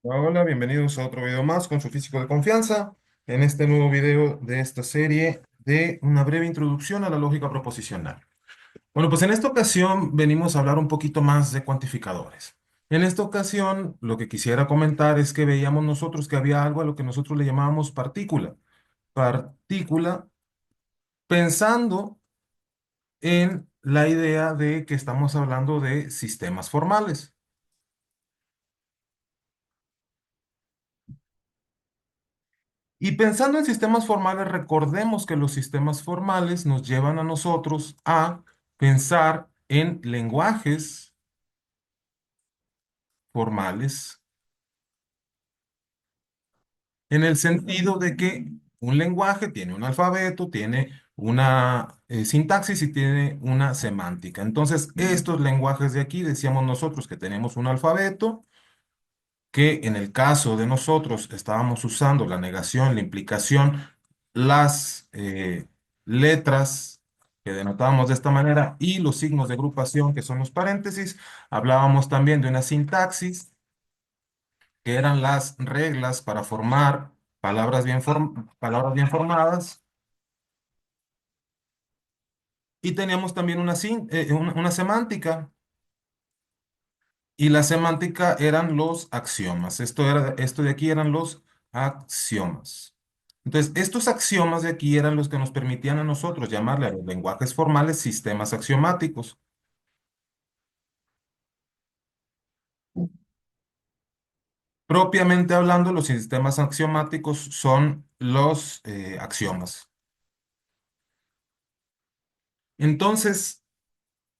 Hola, bienvenidos a otro video más con su físico de confianza. En este nuevo video de esta serie de una breve introducción a la lógica proposicional. Bueno, pues en esta ocasión venimos a hablar un poquito más de cuantificadores. En esta ocasión, lo que quisiera comentar es que veíamos nosotros que había algo a lo que nosotros le llamábamos partícula. Partícula, pensando en la idea de que estamos hablando de sistemas formales. Y pensando en sistemas formales, recordemos que los sistemas formales nos llevan a nosotros a pensar en lenguajes formales, en el sentido de que un lenguaje tiene un alfabeto, tiene una sintaxis y tiene una semántica. Entonces, estos lenguajes de aquí, decíamos nosotros que tenemos un alfabeto, que en el caso de nosotros estábamos usando la negación, la implicación, las letras que denotábamos de esta manera y los signos de agrupación que son los paréntesis. Hablábamos también de una sintaxis, que eran las reglas para formar palabras bien formadas. Y teníamos también una semántica. Y la semántica eran los axiomas. Esto de aquí eran los axiomas. Entonces, estos axiomas de aquí eran los que nos permitían a nosotros llamarle a los lenguajes formales sistemas axiomáticos. Propiamente hablando, los sistemas axiomáticos son los axiomas. Entonces,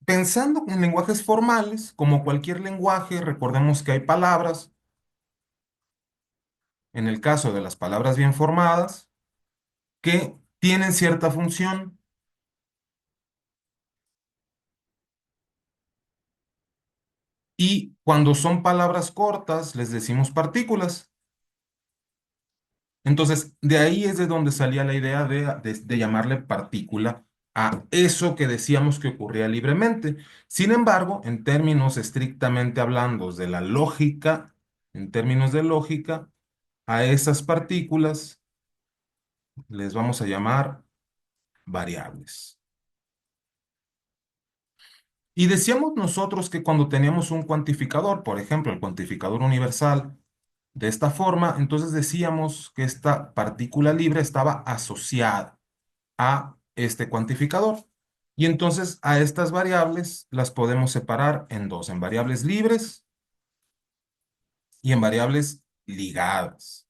pensando en lenguajes formales, como cualquier lenguaje, recordemos que hay palabras. En el caso de las palabras bien formadas, que tienen cierta función. Y cuando son palabras cortas, les decimos partículas. Entonces, de ahí es de donde salía la idea de llamarle partícula a eso que decíamos que ocurría libremente. Sin embargo, en términos estrictamente hablando de la lógica, en términos de lógica, a esas partículas les vamos a llamar variables. Y decíamos nosotros que cuando teníamos un cuantificador, por ejemplo, el cuantificador universal, de esta forma, entonces decíamos que esta partícula libre estaba asociada a este cuantificador. Y entonces a estas variables las podemos separar en dos, en variables libres y en variables ligadas.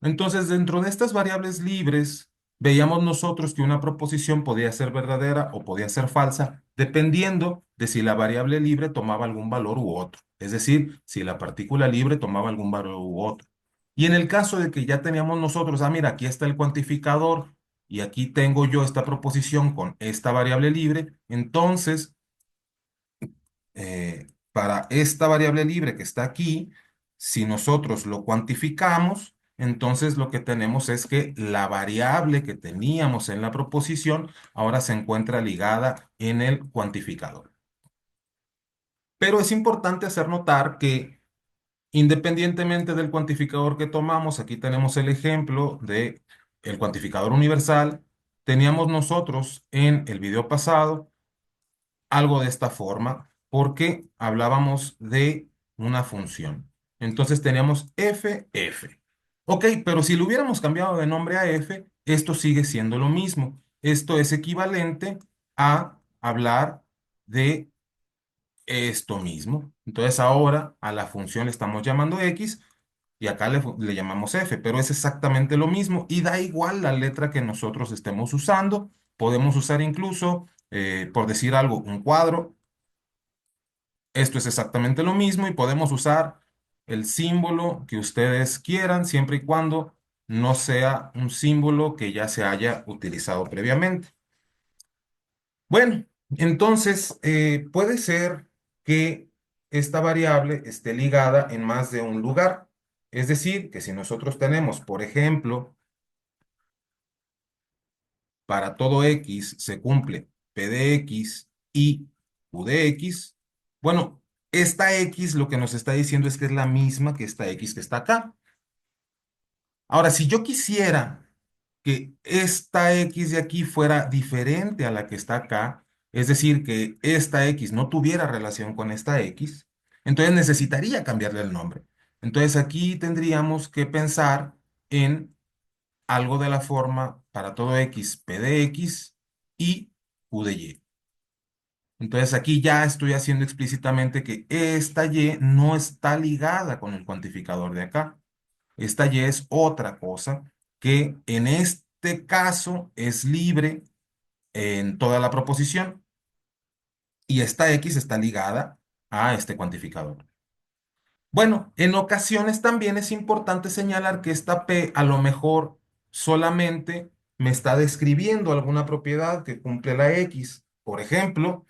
Entonces, dentro de estas variables libres, veíamos nosotros que una proposición podía ser verdadera o podía ser falsa, dependiendo de si la variable libre tomaba algún valor u otro. Es decir, si la partícula libre tomaba algún valor u otro. Y en el caso de que ya teníamos nosotros, mira, aquí está el cuantificador y aquí tengo yo esta proposición con esta variable libre, entonces para esta variable libre que está aquí, si nosotros lo cuantificamos, entonces lo que tenemos es que la variable que teníamos en la proposición ahora se encuentra ligada en el cuantificador. Pero es importante hacer notar que independientemente del cuantificador que tomamos, aquí tenemos el ejemplo de el cuantificador universal, teníamos nosotros en el video pasado algo de esta forma porque hablábamos de una función. Entonces teníamos f. Ok, pero si lo hubiéramos cambiado de nombre a f, esto sigue siendo lo mismo. Esto es equivalente a hablar de esto mismo. Entonces ahora a la función le estamos llamando x y acá le llamamos f, pero es exactamente lo mismo y da igual la letra que nosotros estemos usando. Podemos usar incluso, por decir algo, un cuadro. Esto es exactamente lo mismo y podemos usar el símbolo que ustedes quieran siempre y cuando no sea un símbolo que ya se haya utilizado previamente. Bueno, entonces puede ser que esta variable esté ligada en más de un lugar. Es decir, que si nosotros tenemos, por ejemplo, para todo x se cumple p de x y q de x, bueno, esta X lo que nos está diciendo es que es la misma que esta X que está acá. Ahora, si yo quisiera que esta X de aquí fuera diferente a la que está acá, es decir, que esta X no tuviera relación con esta X, entonces necesitaría cambiarle el nombre. Entonces aquí tendríamos que pensar en algo de la forma para todo X, P de X y Q de Y. Entonces aquí ya estoy haciendo explícitamente que esta Y no está ligada con el cuantificador de acá. Esta Y es otra cosa que en este caso es libre en toda la proposición y esta X está ligada a este cuantificador. Bueno, en ocasiones también es importante señalar que esta P a lo mejor solamente me está describiendo alguna propiedad que cumple la X. Por ejemplo,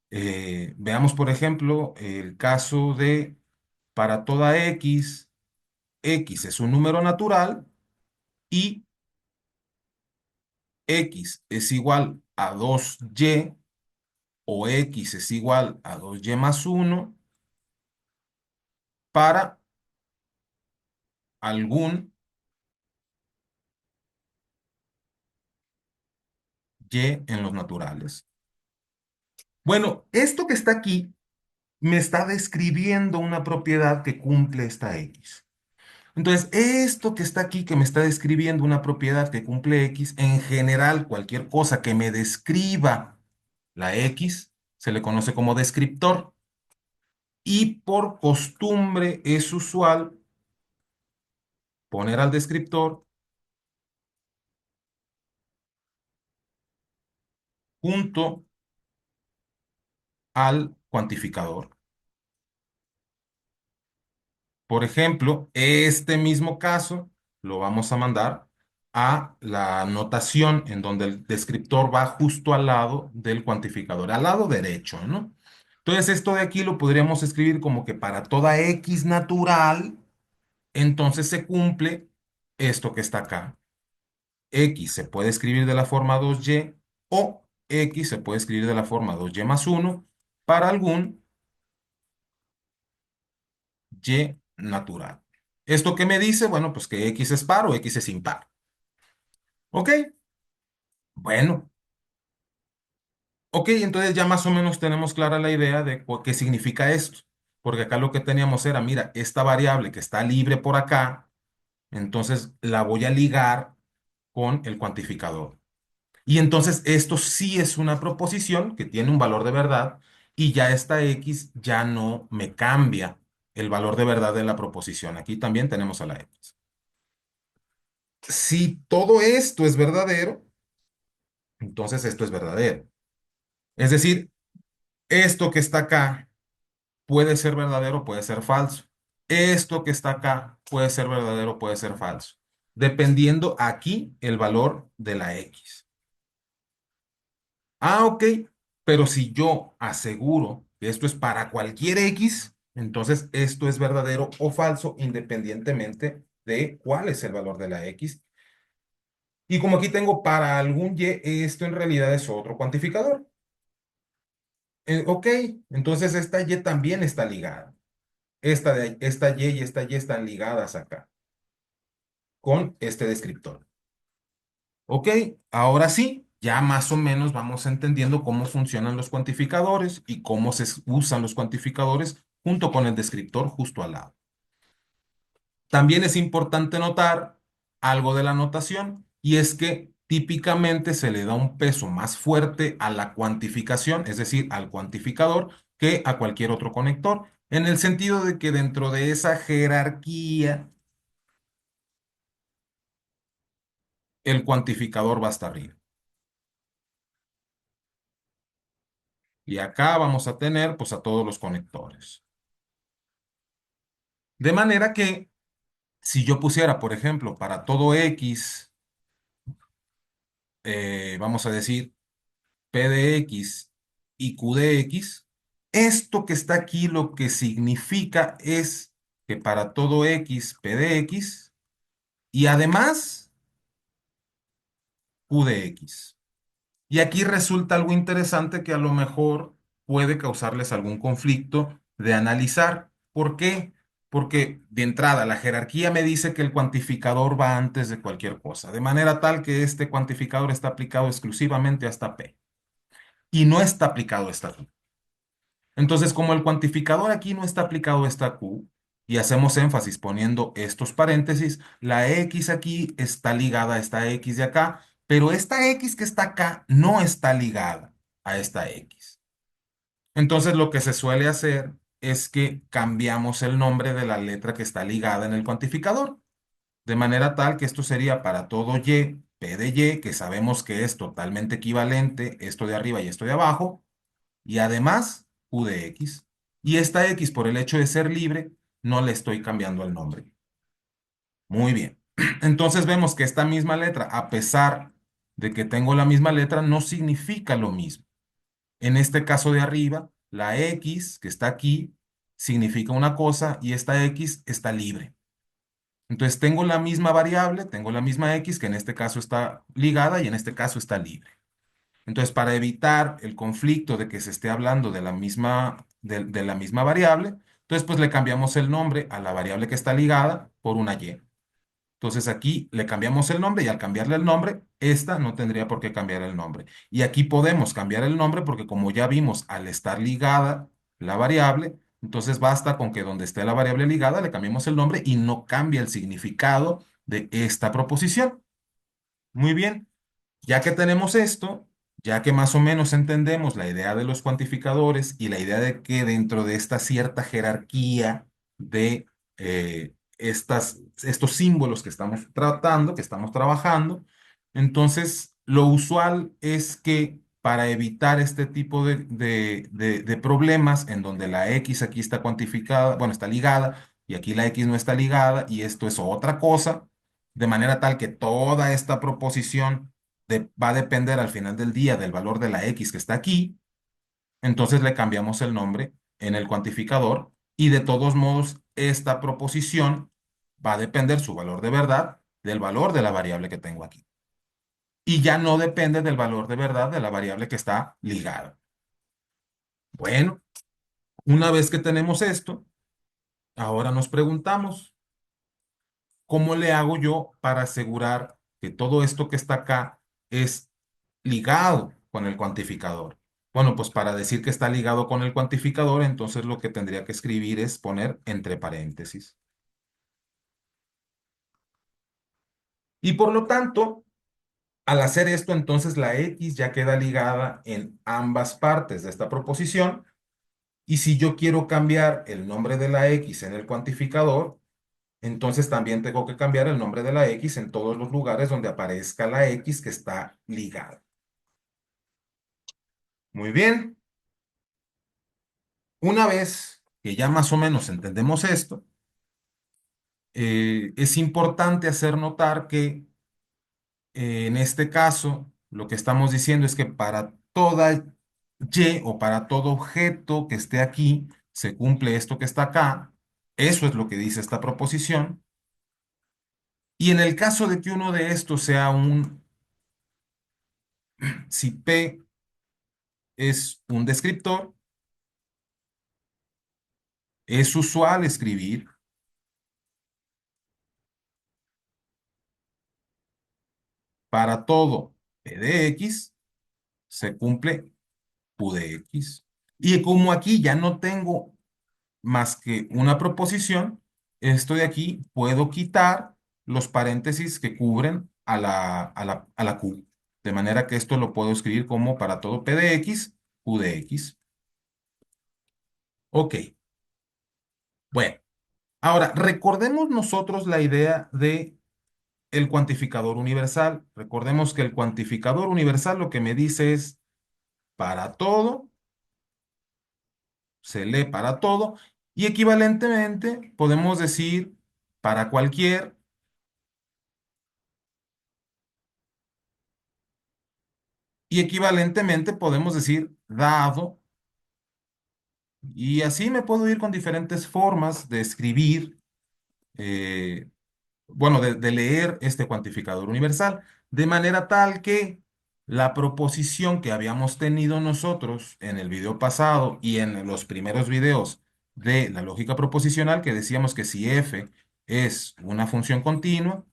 veamos por ejemplo el caso de para toda X, X es un número natural y X es igual a 2Y o X es igual a 2Y más 1 para algún Y en los naturales. Bueno, esto que está aquí me está describiendo una propiedad que cumple esta X. Entonces, esto que está aquí, que me está describiendo una propiedad que cumple X, en general, cualquier cosa que me describa la X, se le conoce como descriptor. Y por costumbre es usual poner al descriptor junto al cuantificador. Por ejemplo, este mismo caso lo vamos a mandar a la notación en donde el descriptor va justo al lado del cuantificador, al lado derecho, ¿no? Entonces, esto de aquí lo podríamos escribir como que para toda X natural, entonces se cumple esto que está acá. X se puede escribir de la forma 2Y o X se puede escribir de la forma 2Y más 1 para algún Y natural. ¿Esto qué me dice? Bueno, pues que X es par o X es impar. ¿Ok? Bueno, ok, entonces ya más o menos tenemos clara la idea de qué significa esto. Porque acá lo que teníamos era, mira, esta variable que está libre por acá, entonces la voy a ligar con el cuantificador. Y entonces esto sí es una proposición que tiene un valor de verdad y ya esta X ya no me cambia el valor de verdad de la proposición. Aquí también tenemos a la X. Si todo esto es verdadero, entonces esto es verdadero. Es decir, esto que está acá puede ser verdadero, puede ser falso. Esto que está acá puede ser verdadero, puede ser falso. Dependiendo aquí el valor de la X. Ah, ok. Pero si yo aseguro que esto es para cualquier X, entonces esto es verdadero o falso independientemente de cuál es el valor de la X. Y como aquí tengo para algún Y, esto en realidad es otro cuantificador. Ok, entonces esta Y también está ligada. Esta Y y esta Y están ligadas acá con este descriptor. Ok, ahora sí, ya más o menos vamos entendiendo cómo funcionan los cuantificadores y cómo se usan los cuantificadores junto con el descriptor justo al lado. También es importante notar algo de la notación y es que típicamente se le da un peso más fuerte a la cuantificación, es decir, al cuantificador, que a cualquier otro conector, en el sentido de que dentro de esa jerarquía el cuantificador va hasta arriba. Y acá vamos a tener pues a todos los conectores. De manera que si yo pusiera, por ejemplo, para todo X, vamos a decir P de X y Q de X, esto que está aquí lo que significa es que para todo X, P de X y además Q de X. Y aquí resulta algo interesante que a lo mejor puede causarles algún conflicto de analizar. ¿Por qué? Porque de entrada la jerarquía me dice que el cuantificador va antes de cualquier cosa, de manera tal que este cuantificador está aplicado exclusivamente hasta P y no está aplicado hasta Q. Entonces, como el cuantificador aquí no está aplicado a esta Q, y hacemos énfasis poniendo estos paréntesis, la X aquí está ligada a esta X de acá, pero esta X que está acá no está ligada a esta X. Entonces, lo que se suele hacer es que cambiamos el nombre de la letra que está ligada en el cuantificador, de manera tal que esto sería para todo Y, P de Y, que sabemos que es totalmente equivalente esto de arriba y esto de abajo, y además Q de X. Y esta X, por el hecho de ser libre, no le estoy cambiando el nombre. Muy bien. Entonces vemos que esta misma letra, a pesar de que tengo la misma letra, no significa lo mismo. En este caso de arriba, la X que está aquí significa una cosa y esta X está libre. Entonces tengo la misma variable, tengo la misma X que en este caso está ligada y en este caso está libre. Entonces, para evitar el conflicto de que se esté hablando de la misma variable, entonces pues le cambiamos el nombre a la variable que está ligada por una Y. Entonces aquí le cambiamos el nombre y al cambiarle el nombre, esta no tendría por qué cambiar el nombre. Y aquí podemos cambiar el nombre porque como ya vimos, al estar ligada la variable, entonces basta con que donde esté la variable ligada le cambiemos el nombre y no cambia el significado de esta proposición. Muy bien. Ya que tenemos esto, ya que más o menos entendemos la idea de los cuantificadores y la idea de que dentro de esta cierta jerarquía de estos símbolos que estamos tratando, que estamos trabajando, entonces lo usual es que para evitar este tipo de problemas en donde la X aquí está cuantificada, bueno, está ligada y aquí la X no está ligada y esto es otra cosa, de manera tal que toda esta proposición va a depender al final del día del valor de la X que está aquí, entonces le cambiamos el nombre en el cuantificador y de todos modos esta proposición va a depender su valor de verdad del valor de la variable que tengo aquí. Y ya no depende del valor de verdad de la variable que está ligada. Bueno, una vez que tenemos esto, ahora nos preguntamos, ¿cómo le hago yo para asegurar que todo esto que está acá es ligado con el cuantificador? Bueno, pues para decir que está ligado con el cuantificador, entonces lo que tendría que escribir es poner entre paréntesis. Y por lo tanto, al hacer esto, entonces la X ya queda ligada en ambas partes de esta proposición. Y si yo quiero cambiar el nombre de la X en el cuantificador, entonces también tengo que cambiar el nombre de la X en todos los lugares donde aparezca la X que está ligada. Muy bien. Una vez que ya más o menos entendemos esto, es importante hacer notar que en este caso lo que estamos diciendo es que para toda Y o para todo objeto que esté aquí, se cumple esto que está acá. Eso es lo que dice esta proposición. Y en el caso de que uno de estos sea si P es un descriptor, es usual escribir para todo P de X, se cumple Q de X. Y como aquí ya no tengo más que una proposición, esto de aquí puedo quitar los paréntesis que cubren a la Q. De manera que esto lo puedo escribir como para todo P de X, Q de X. Ok, bueno. Ahora, recordemos nosotros la idea de el cuantificador universal. Recordemos que el cuantificador universal lo que me dice es para todo, se lee para todo, y equivalentemente podemos decir para cualquier, y equivalentemente podemos decir dado, y así me puedo ir con diferentes formas de escribir, eh, bueno, de leer este cuantificador universal, de manera tal que la proposición que habíamos tenido nosotros en el video pasado y en los primeros videos de la lógica proposicional que decíamos que si f es una función continua,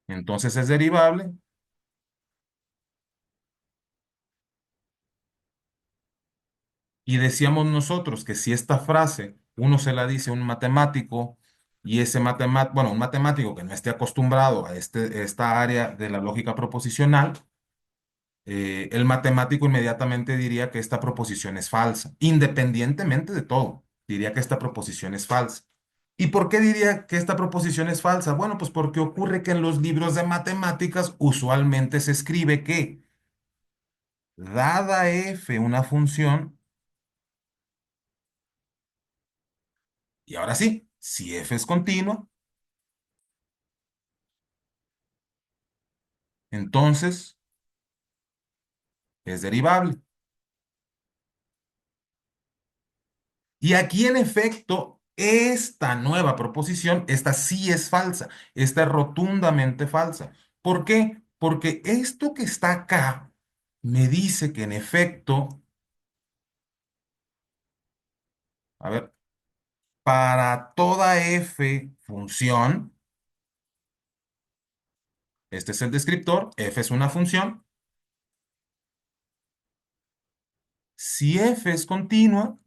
entonces es derivable. Y decíamos nosotros que si esta frase uno se la dice a un matemático y ese matemático, bueno, un matemático que no esté acostumbrado a esta área de la lógica proposicional, el matemático inmediatamente diría que esta proposición es falsa, independientemente de todo, diría que esta proposición es falsa. ¿Y por qué diría que esta proposición es falsa? Bueno, pues porque ocurre que en los libros de matemáticas usualmente se escribe que, dada f una función, y ahora sí, si f es continua, entonces es derivable. Y aquí en efecto, esta nueva proposición, esta sí es falsa, esta es rotundamente falsa. ¿Por qué? Porque esto que está acá me dice que en efecto, a ver, para toda f función, este es el descriptor, f es una función, si f es continua,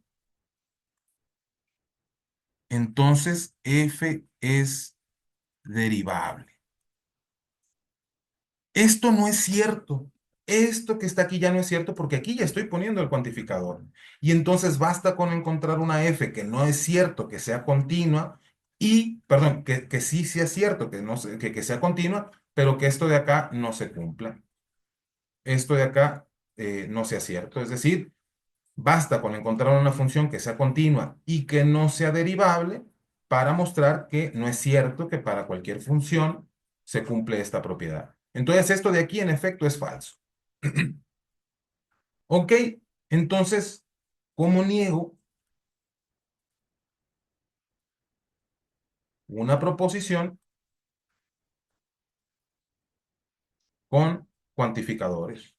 entonces f es derivable. Esto no es cierto. Esto que está aquí ya no es cierto porque aquí ya estoy poniendo el cuantificador. Y entonces basta con encontrar una f que no es cierto que sea continua y, perdón, que sí sea cierto que, no, que sea continua, pero que esto de acá no se cumpla. Esto de acá no sea cierto. Es decir, basta con encontrar una función que sea continua y que no sea derivable para mostrar que no es cierto que para cualquier función se cumple esta propiedad. Entonces, esto de aquí en efecto es falso. Ok, entonces, ¿cómo niego una proposición con cuantificadores?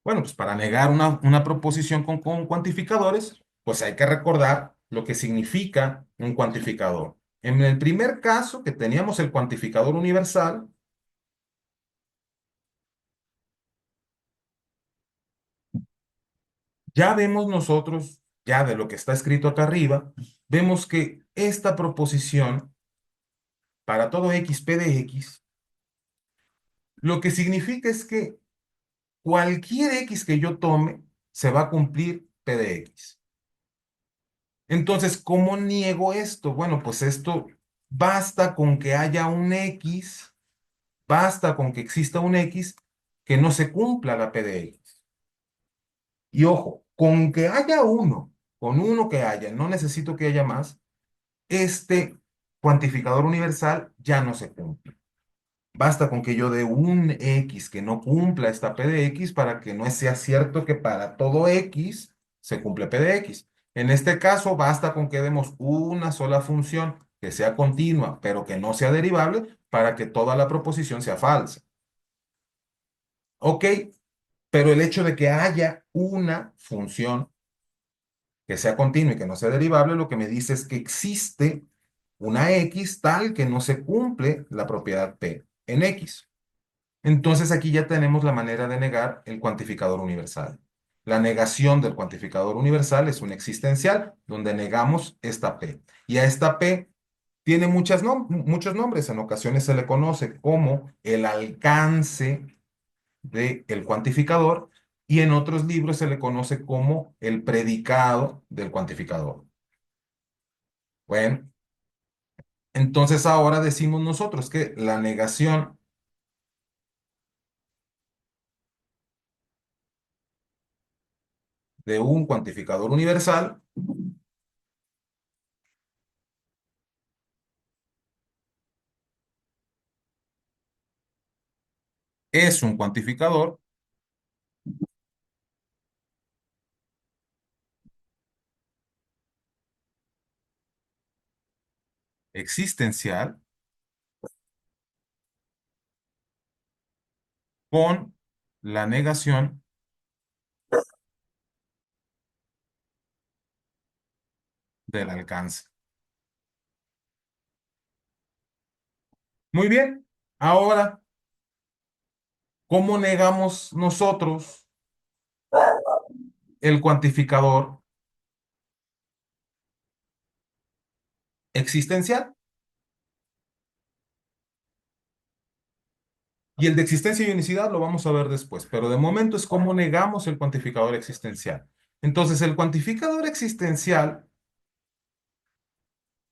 Bueno, pues para negar una proposición con cuantificadores, pues hay que recordar lo que significa un cuantificador. En el primer caso que teníamos el cuantificador universal, ya vemos nosotros, ya de lo que está escrito acá arriba, vemos que esta proposición para todo x, p de x, lo que significa es que cualquier x que yo tome se va a cumplir p de x. Entonces, ¿cómo niego esto? Bueno, pues esto basta con que haya un x, basta con que exista un x que no se cumpla la p de x. Y ojo, con que haya uno, con uno que haya, no necesito que haya más, este cuantificador universal ya no se cumple. Basta con que yo dé un x que no cumpla esta p de x para que no sea cierto que para todo x se cumple p de x. En este caso, basta con que demos una sola función que sea continua, pero que no sea derivable, para que toda la proposición sea falsa. Ok, pero el hecho de que haya una función que sea continua y que no sea derivable, lo que me dice es que existe una x tal que no se cumple la propiedad p en x. Entonces aquí ya tenemos la manera de negar el cuantificador universal. La negación del cuantificador universal es un existencial donde negamos esta p. Y a esta p tiene muchos nombres. En ocasiones se le conoce como el alcance del cuantificador y en otros libros se le conoce como el predicado del cuantificador. Bueno, entonces ahora decimos nosotros que la negación de un cuantificador universal es un cuantificador existencial con la negación del alcance. Muy bien. Ahora, ¿cómo negamos nosotros el cuantificador existencial? Y el de existencia y unicidad lo vamos a ver después, pero de momento es cómo negamos el cuantificador existencial. Entonces, el cuantificador existencial,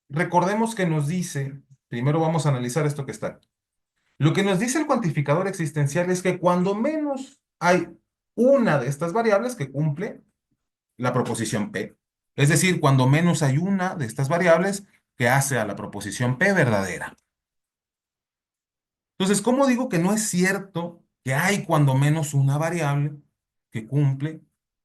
recordemos que nos dice, primero vamos a analizar esto que está aquí. Lo que nos dice el cuantificador existencial es que cuando menos hay una de estas variables que cumple la proposición P. Es decir, cuando menos hay una de estas variables que hace a la proposición P verdadera. Entonces, ¿cómo digo que no es cierto que hay cuando menos una variable que cumple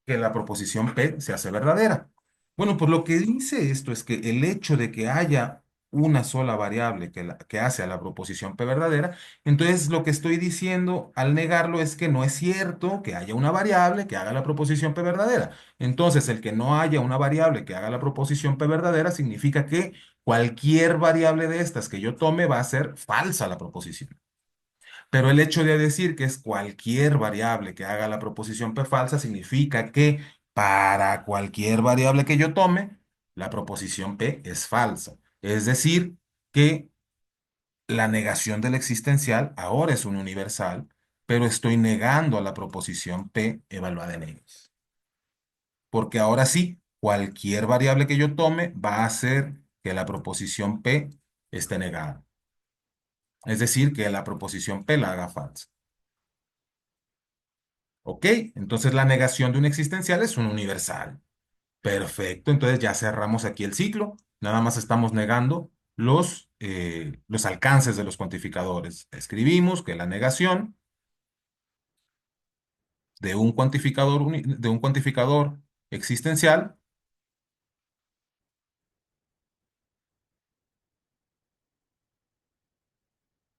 que la proposición P se hace verdadera? Bueno, pues lo que dice esto es que el hecho de que haya una sola variable que hace a la proposición P verdadera, entonces lo que estoy diciendo al negarlo es que no es cierto que haya una variable que haga la proposición P verdadera. Entonces, el que no haya una variable que haga la proposición P verdadera significa que cualquier variable de estas que yo tome va a ser falsa la proposición. Pero el hecho de decir que es cualquier variable que haga la proposición P falsa significa que para cualquier variable que yo tome, la proposición P es falsa. Es decir, que la negación del existencial ahora es un universal, pero estoy negando a la proposición P evaluada en X. Porque ahora sí, cualquier variable que yo tome va a hacer que la proposición P esté negada. Es decir, que la proposición P la haga falsa. ¿Ok? Entonces la negación de un existencial es un universal. Perfecto, entonces ya cerramos aquí el ciclo. Nada más estamos negando los alcances de los cuantificadores. Escribimos que la negación de un cuantificador existencial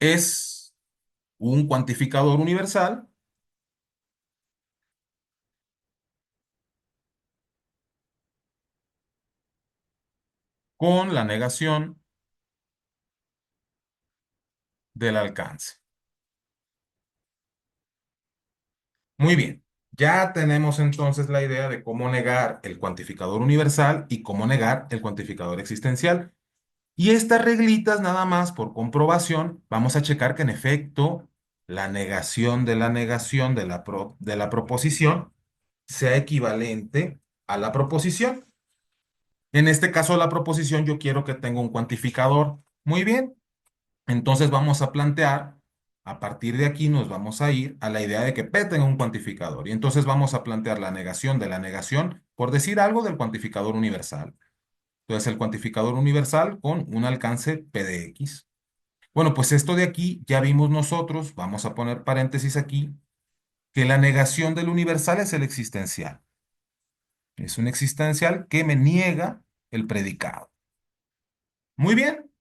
es un cuantificador universal con la negación del alcance. Muy bien, ya tenemos entonces la idea de cómo negar el cuantificador universal y cómo negar el cuantificador existencial. Y estas reglitas, nada más por comprobación, vamos a checar que en efecto la negación de la negación de la proposición sea equivalente a la proposición. En este caso, la proposición yo quiero que tenga un cuantificador. Muy bien, entonces vamos a plantear, a partir de aquí nos vamos a ir a la idea de que P tenga un cuantificador. Y entonces vamos a plantear la negación de la negación, por decir algo del cuantificador universal. Entonces, el cuantificador universal con un alcance P de X. Bueno, pues esto de aquí ya vimos nosotros, vamos a poner paréntesis aquí, que la negación del universal es el existencial. Es un existencial que me niega el predicado. Muy bien.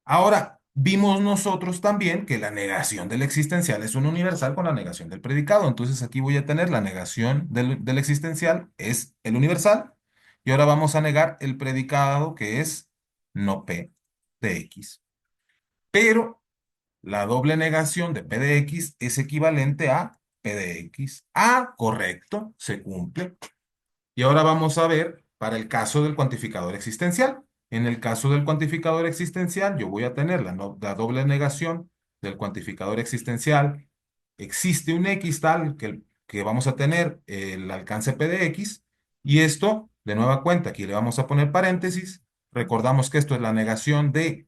Ahora, vimos nosotros también que la negación del existencial es un universal con la negación del predicado. Entonces aquí voy a tener la negación del existencial es el universal. Y ahora vamos a negar el predicado que es no P de X. Pero la doble negación de P de X es equivalente a P de X. Ah, correcto, se cumple. Y ahora vamos a ver para el caso del cuantificador existencial. En el caso del cuantificador existencial, yo voy a tener la doble negación del cuantificador existencial. Existe un X tal que vamos a tener el alcance P de X. Y esto, de nueva cuenta, aquí le vamos a poner paréntesis. Recordamos que esto es la negación de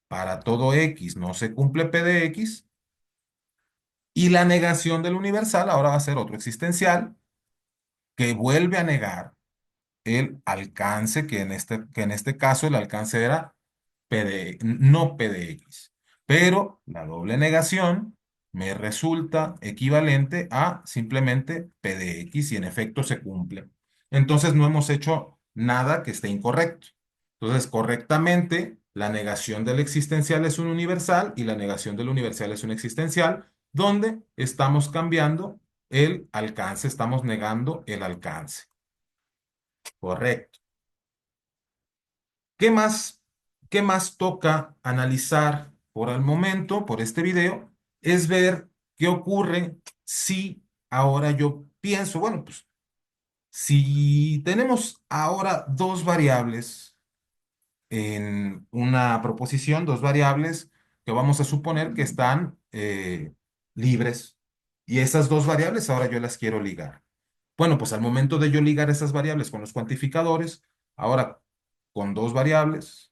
para todo X no se cumple P de X. Y la negación del universal ahora va a ser otro existencial que vuelve a negar el alcance, que en este caso el alcance era no P de X. Pero la doble negación me resulta equivalente a simplemente P de X y en efecto se cumple. Entonces no hemos hecho nada que esté incorrecto. Entonces, correctamente La negación del existencial es un universal y la negación del universal es un existencial, donde estamos cambiando el alcance, estamos negando el alcance. Correcto. ¿Qué más, qué más toca analizar por el momento, por este video? Es ver qué ocurre si ahora yo pienso, bueno, pues si tenemos ahora dos variables en una proposición, dos variables que vamos a suponer que están libres, y esas dos variables ahora yo las quiero ligar. Bueno, pues al momento de yo ligar esas variables con los cuantificadores, ahora con dos variables,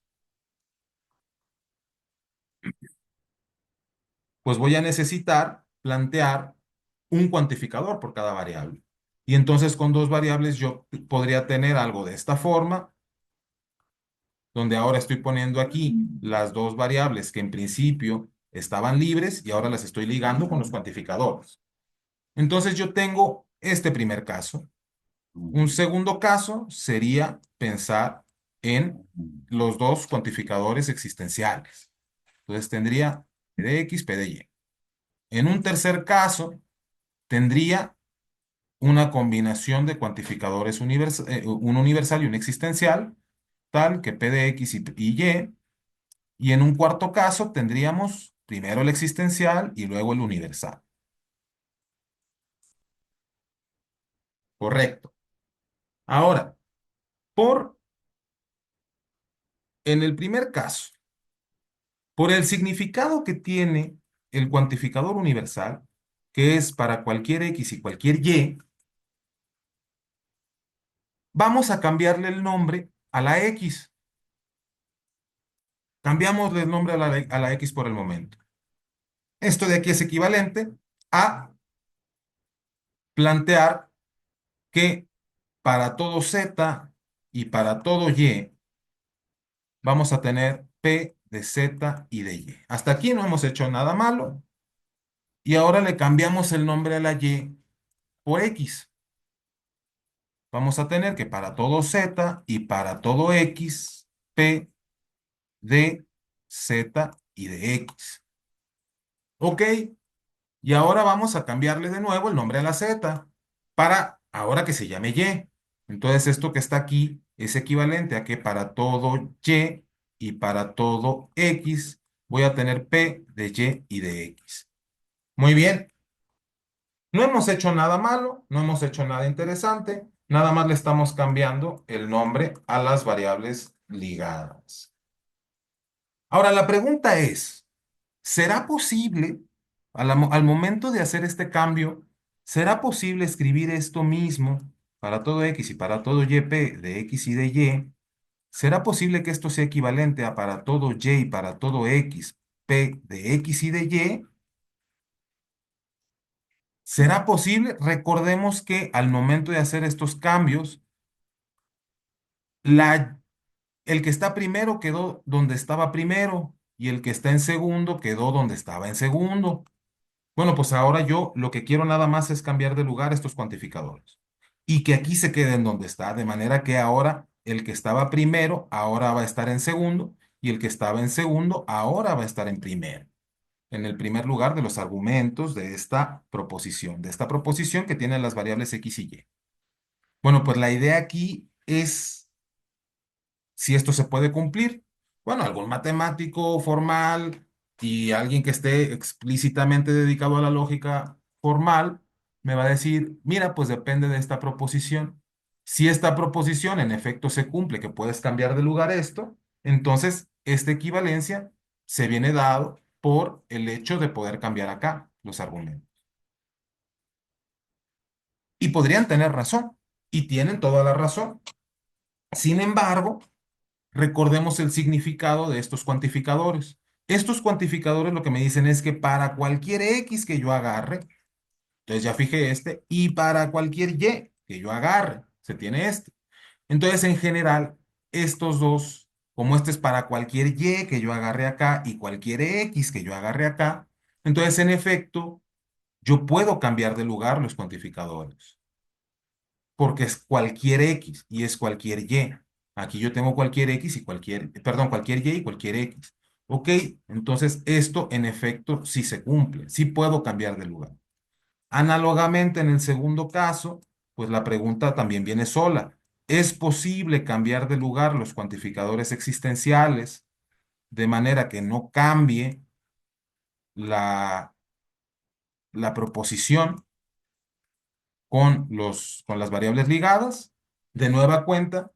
pues voy a necesitar plantear un cuantificador por cada variable. Y entonces con dos variables yo podría tener algo de esta forma, donde ahora estoy poniendo aquí las dos variables que en principio estaban libres y ahora las estoy ligando con los cuantificadores. Entonces yo tengo este primer caso. Un segundo caso sería pensar en los dos cuantificadores existenciales. Entonces tendría P de X, P de Y. En un tercer caso, tendría una combinación de cuantificadores un universal y un existencial, tal que P de X y Y. Y en un cuarto caso, tendríamos primero el existencial y luego el universal. Correcto. Ahora, por, en el primer caso, por el significado que tiene el cuantificador universal, que es para cualquier X y cualquier Y, vamos a cambiarle el nombre a la X. Cambiamosle el nombre a la X por el momento. Esto de aquí es equivalente a plantear que para todo Z y para todo Y vamos a tener P de Z y de Y. Hasta aquí no hemos hecho nada malo y ahora le cambiamos el nombre a la Y por X. Vamos a tener que para todo Z y para todo X, P de Z y de X. ¿Ok? Y ahora vamos a cambiarle de nuevo el nombre a la Z para ahora que se llame Y. Entonces esto que está aquí es equivalente a que para todo Y y para todo X voy a tener P de Y y de X. Muy bien, no hemos hecho nada malo, no hemos hecho nada interesante, nada más le estamos cambiando el nombre a las variables ligadas. Ahora la pregunta es, ¿será posible, al momento de hacer este cambio, será posible escribir esto mismo para todo X y para todo Y, P de X y de Y? ¿Será posible que esto sea equivalente a para todo Y y para todo X, P de X y de Y? ¿Será posible? Recordemos que al momento de hacer estos cambios, la, el que está primero quedó donde estaba primero y el que está en segundo quedó donde estaba en segundo. Bueno, pues ahora yo lo que quiero nada más es cambiar de lugar estos cuantificadores y que aquí se queden donde está, de manera que ahora el que estaba primero ahora va a estar en segundo y el que estaba en segundo ahora va a estar en primero, en el primer lugar de los argumentos de esta proposición que tiene las variables X y Y. Bueno, pues la idea aquí es si esto se puede cumplir. Bueno, algún matemático formal y alguien que esté explícitamente dedicado a la lógica formal me va a decir, mira, pues depende de esta proposición. Si esta proposición en efecto se cumple, que puedes cambiar de lugar esto, entonces esta equivalencia se viene dado por el hecho de poder cambiar acá los argumentos. Y podrían tener razón, y tienen toda la razón. Sin embargo, recordemos el significado de estos cuantificadores. Estos cuantificadores lo que me dicen es que para cualquier X que yo agarre, entonces ya fijé este, y para cualquier Y que yo agarre, se tiene este. Entonces, en general, estos dos, como este es para cualquier Y que yo agarre acá y cualquier X que yo agarre acá, entonces, en efecto, yo puedo cambiar de lugar los cuantificadores, porque es cualquier X y es cualquier Y. Aquí yo tengo cualquier X y cualquier, perdón, cualquier Y y cualquier X. Ok, entonces esto en efecto sí se cumple, sí puedo cambiar de lugar. Análogamente, en el segundo caso, pues la pregunta también viene sola. ¿Es posible cambiar de lugar los cuantificadores existenciales de manera que no cambie la, la proposición con las variables ligadas? De nueva cuenta,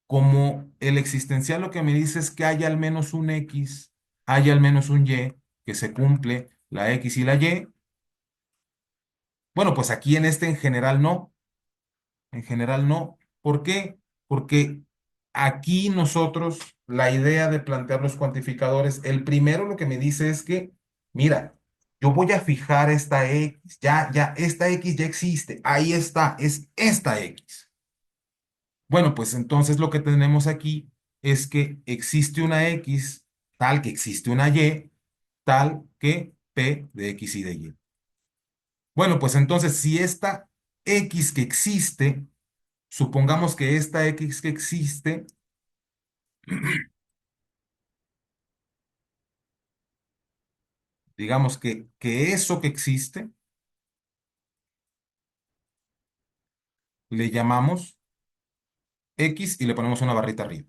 como el existencial lo que me dice es que hay al menos un X, hay al menos un Y, que se cumple la X y la Y. Bueno, pues aquí en este en general no. En general no. ¿Por qué? Porque aquí nosotros, la idea de plantear los cuantificadores, el primero lo que me dice es que, mira, yo voy a fijar esta X, esta X ya existe, ahí está, es esta X. Bueno, pues entonces lo que tenemos aquí es que existe una X tal que existe una Y tal que P de X y de Y. Bueno, pues entonces si esta X que existe, supongamos que esta X que existe, digamos que eso que existe, le llamamos X y le ponemos una barrita arriba.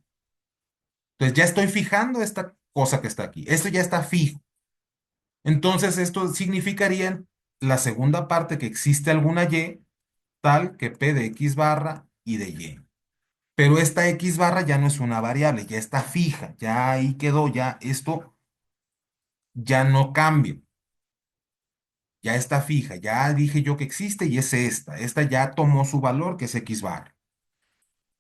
Entonces ya estoy fijando esta cosa que está aquí. Esto ya está fijo. Entonces esto significaría en la segunda parte que existe alguna Y tal que P de X barra y de Y. Pero esta X barra ya no es una variable, ya está fija, ya ahí quedó, ya esto ya no cambia. Ya está fija, ya dije yo que existe y es esta. Esta ya tomó su valor que es X bar.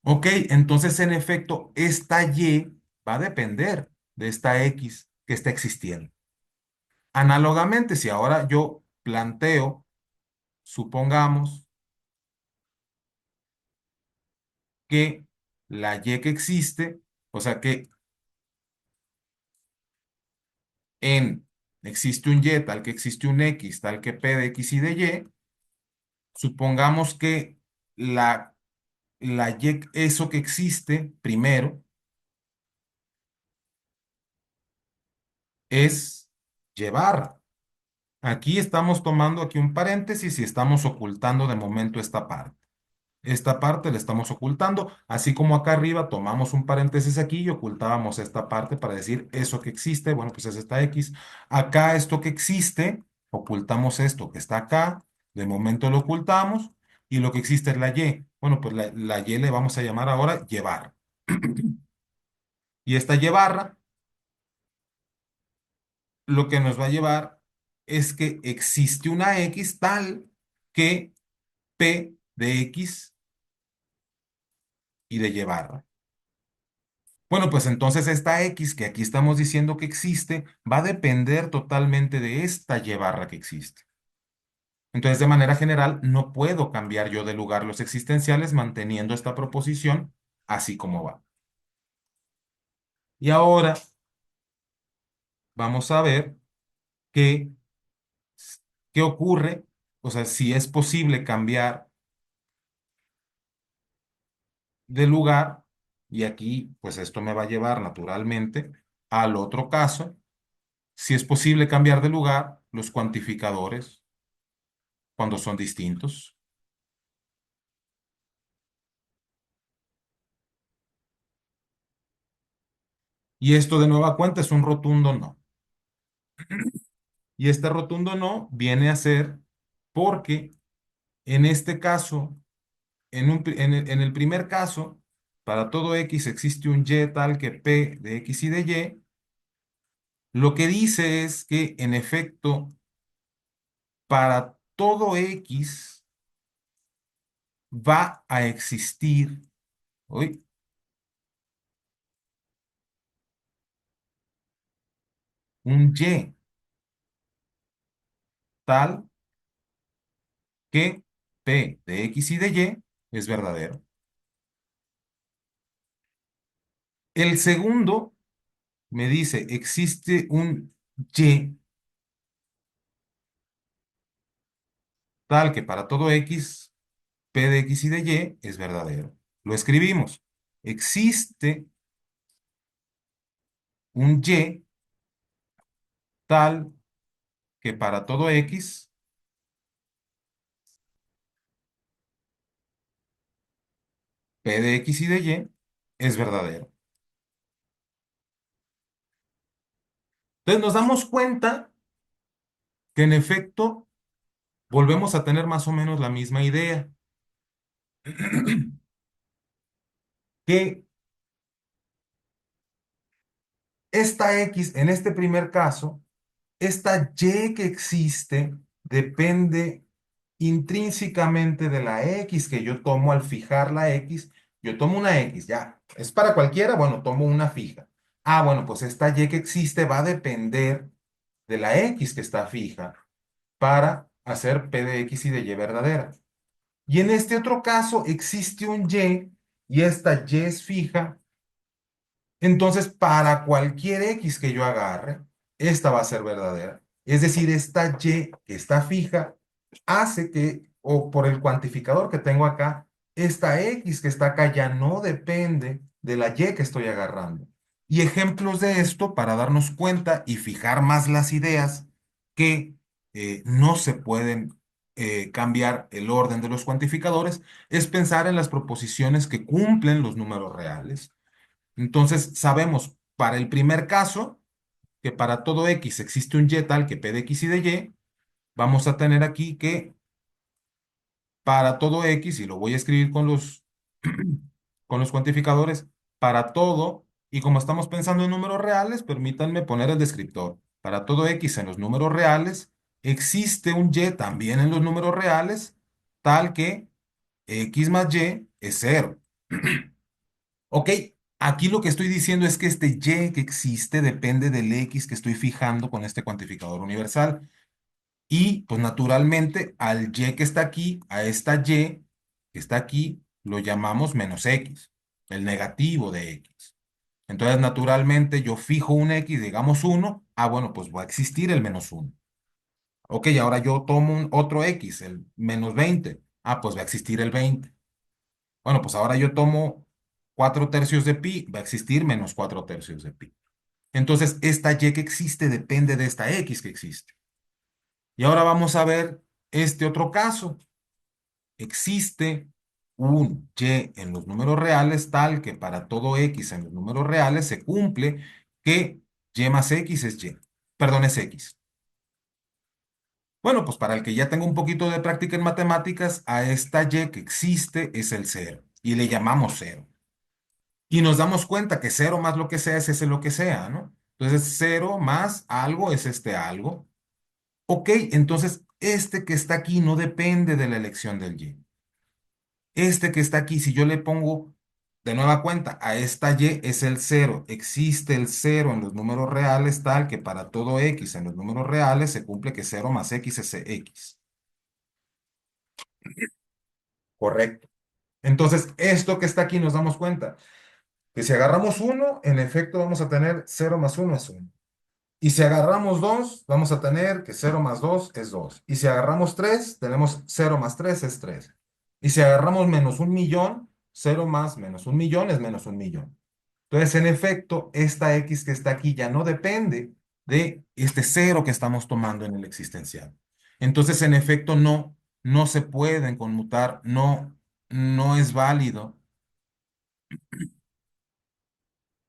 Ok, entonces en efecto, esta Y va a depender de esta X que está existiendo. Análogamente, si ahora yo planteo, supongamos que la Y que existe, o sea que en existe un Y tal que existe un X tal que P de X y de Y, supongamos que la, la Y, eso que existe primero, es llevar. Aquí estamos tomando aquí un paréntesis y estamos ocultando de momento esta parte. Esta parte la estamos ocultando, así como acá arriba tomamos un paréntesis aquí y ocultábamos esta parte para decir eso que existe, bueno, pues es esta X. Acá esto que existe, ocultamos esto que está acá, de momento lo ocultamos y lo que existe es la Y. Bueno, pues la Y le vamos a llamar ahora llevar. Y esta Y barra lo que nos va a llevar es que existe una X tal que P de X y de Y barra. Bueno, pues entonces esta X que aquí estamos diciendo que existe va a depender totalmente de esta Y barra que existe. Entonces, de manera general, no puedo cambiar yo de lugar los existenciales manteniendo esta proposición así como va. Y ahora vamos a ver qué, qué ocurre, o sea, si es posible cambiar de lugar, y aquí, pues esto me va a llevar naturalmente al otro caso, si es posible cambiar de lugar los cuantificadores cuando son distintos. Y esto de nueva cuenta es un rotundo no. Y este rotundo no viene a ser porque en este caso, en el primer caso, para todo X existe un Y tal que P de X y de Y. Lo que dice es que en efecto, para todo X va a existir, uy, un Y tal que P de X y de Y es verdadero. El segundo me dice, existe un Y tal que para todo X, P de X y de Y es verdadero. Lo escribimos. existe un Y tal que para todo X, P de X y de Y es verdadero. Entonces nos damos cuenta que en efecto volvemos a tener más o menos la misma idea, que esta X en este primer caso, esta Y que existe depende intrínsecamente de la X que yo tomo al fijar la X. Yo tomo una X, ya. ¿Es para cualquiera? Bueno, tomo una fija. Ah, bueno, pues esta Y que existe va a depender de la X que está fija para hacer P de X y de Y verdadera. Y en este otro caso existe un y esta Y es fija. Entonces, para cualquier X que yo agarre, esta va a ser verdadera. Es decir, esta Y que está fija hace que, o por el cuantificador que tengo acá, esta X que está acá ya no depende de la Y que estoy agarrando. Y ejemplos de esto para darnos cuenta y fijar más las ideas que no se pueden cambiar el orden de los cuantificadores, es pensar en las proposiciones que cumplen los números reales. Entonces, sabemos para el primer caso que para todo X existe un Y tal que P de X y de Y. Vamos a tener aquí que para todo X, y lo voy a escribir con los cuantificadores, para todo, y como estamos pensando en números reales, permítanme poner el descriptor. Para todo X en los números reales, existe un Y también en los números reales, tal que X más Y es cero. Ok, aquí lo que estoy diciendo es que este Y que existe depende del X que estoy fijando con este cuantificador universal. Y pues naturalmente al Y que está aquí, a esta Y que está aquí, lo llamamos menos X, el negativo de X. Entonces naturalmente yo fijo un X, digamos uno. Ah, bueno, pues va a existir el menos uno. Ok, ahora yo tomo un otro X, el menos 20. Ah, pues va a existir el 20. Bueno, pues ahora yo tomo 4 tercios de pi, va a existir menos 4 tercios de pi. Entonces, esta y que existe depende de esta x que existe. Y ahora vamos a ver este otro caso. Existe un y en los números reales tal que para todo x en los números reales se cumple que y más x es y. Perdón, es x. Bueno, pues para el que ya tenga un poquito de práctica en matemáticas, a esta y que existe es el cero y le llamamos cero. Y nos damos cuenta que cero más lo que sea es ese lo que sea, ¿no? Entonces, cero más algo es este algo. Ok, entonces este que está aquí no depende de la elección del y. Este que está aquí, si yo le pongo de nueva cuenta a esta y es el cero. Existe el cero en los números reales tal que para todo x en los números reales se cumple que cero más x es x. Correcto. Entonces, esto que está aquí nos damos cuenta que si agarramos uno, en efecto vamos a tener cero más uno es uno. Y si agarramos 2 vamos a tener que cero más 2 es 2. Y si agarramos 3 tenemos cero más 3 es 3. Y si agarramos menos un millón, cero más menos un millón es menos un millón. Entonces, en efecto, esta X que está aquí ya no depende de este cero que estamos tomando en el existencial. Entonces, en efecto, no se pueden conmutar, no es válido,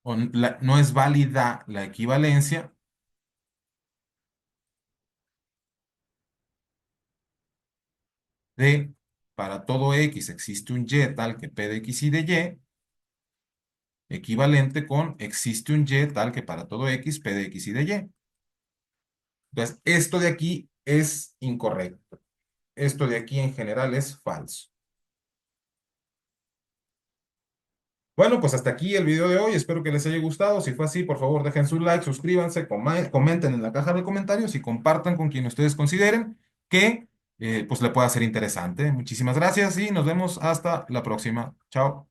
no es válida la equivalencia de para todo X existe un Y tal que P de X y de Y, equivalente con existe un Y tal que para todo X P de X y de Y. Entonces, esto de aquí es incorrecto. Esto de aquí en general es falso. Bueno, pues hasta aquí el video de hoy. Espero que les haya gustado. Si fue así, por favor, dejen su like, suscríbanse, comenten en la caja de comentarios y compartan con quien ustedes consideren que pues le pueda ser interesante. Muchísimas gracias y nos vemos hasta la próxima. Chao.